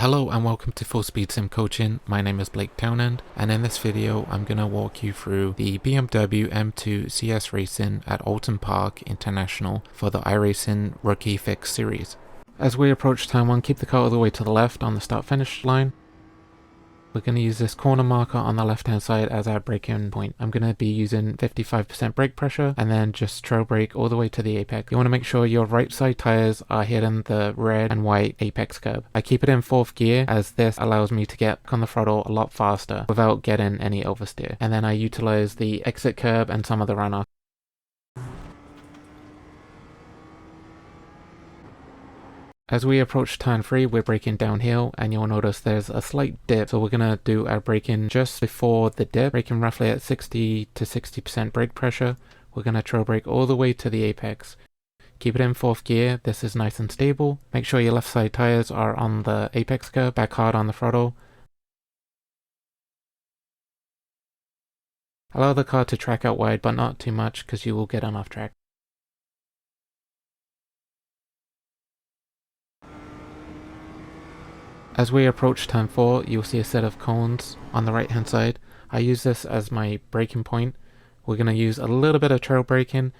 Hello and welcome to Full Speed Sim Coaching. My name is Blake Townend, and in this video I'm going to walk you through the BMW M2 CS Racing at Oulton Park International for the iRacing Rookie Fix series. As we approach turn 1, keep the car all the way to the left on the start finish line. We're going to use this corner marker on the left hand side as our braking point. I'm going to be using 55% brake pressure and then just trail brake all the way to the apex. You want to make sure your right side tires are hitting the red and white apex curb. I keep it in 4th gear as this allows me to get on the throttle a lot faster without getting any oversteer. And then I utilize the exit curb and some of the runoff. As we approach turn 3, we're braking downhill and you'll notice there's a slight dip. So we're going to do our braking just before the dip, braking roughly at 60 to 60% brake pressure. We're going to trail brake all the way to the apex. Keep it in 4th gear, this is nice and stable. Make sure your left side tires are on the apex curb, back hard on the throttle. Allow the car to track out wide but not too much because you will get on off track. As we approach turn 4, you'll see a set of cones on the right hand side. I use this as my braking point. We're going to use a little bit of trail braking.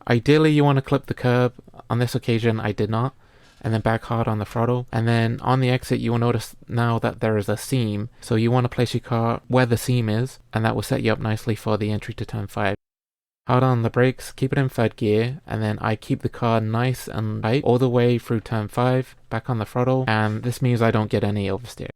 Ideally you want to clip the curb. On this occasion I did not. And then back hard on the throttle. And then on the exit you will notice now that there is a seam. So you want to place your car where the seam is, and that will set you up nicely for the entry to turn 5. Hard on the brakes, keep it in 3rd gear, and then I keep the car nice and tight all the way through turn 5, back on the throttle, and this means I don't get any oversteer.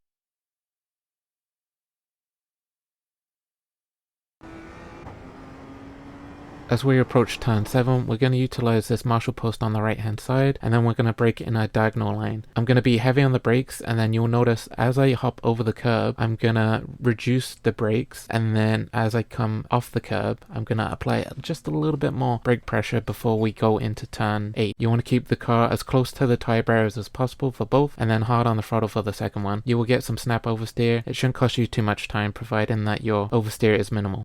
As we approach turn 7, we're going to utilize this marshal post on the right hand side, and then we're going to brake in a diagonal line. I'm going to be heavy on the brakes, and then you'll notice as I hop over the curb, I'm going to reduce the brakes, and then as I come off the curb, I'm going to apply just a little bit more brake pressure before we go into turn 8. You want to keep the car as close to the tire barriers as possible for both, and then hard on the throttle for the second one. You will get some snap oversteer. It shouldn't cost you too much time, providing that your oversteer is minimal.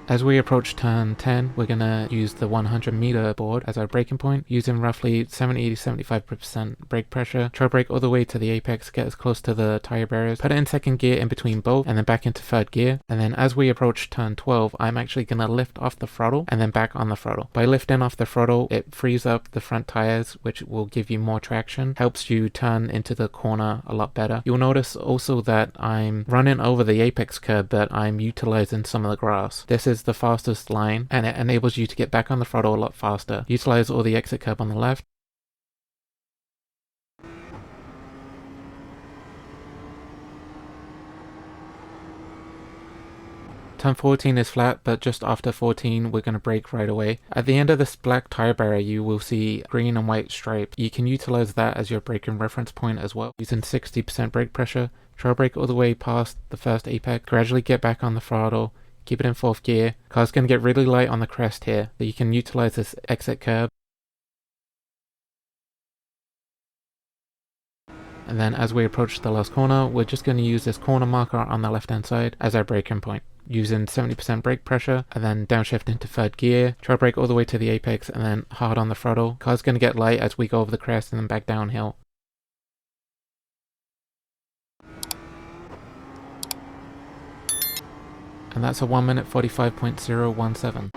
As we approach turn 10, we're going to use the 100 meter board as our braking point, using roughly 70 to 75% brake pressure. Trail brake all the way to the apex, get as close to the tire barriers, put it in 2nd gear in between both, and then back into 3rd gear. And then as we approach turn 12, I'm actually going to lift off the throttle and then back on the throttle. By lifting off the throttle, it frees up the front tires, which will give you more traction, helps you turn into the corner a lot better. You'll notice also that I'm running over the apex curb, but I'm utilizing some of the grass. This is the fastest line, and it enables you to get back on the throttle a lot faster. Utilize all the exit curb on the left. Turn 14 is flat, but just after 14 we're going to brake right away. At the end of this black tire barrier you will see green and white stripe. You can utilize that as your braking reference point as well. Using 60% brake pressure, trail brake all the way past the first apex, gradually get back on the throttle. Keep it in 4th gear. Car's going to get really light on the crest here, so you can utilize this exit curb. And then as we approach the last corner, we're just going to use this corner marker on the left hand side as our braking point. Using 70% brake pressure, and then downshift into 3rd gear, trail brake all the way to the apex, and then hard on the throttle. Car's going to get light as we go over the crest and then back downhill. And that's a 1 minute 45.017.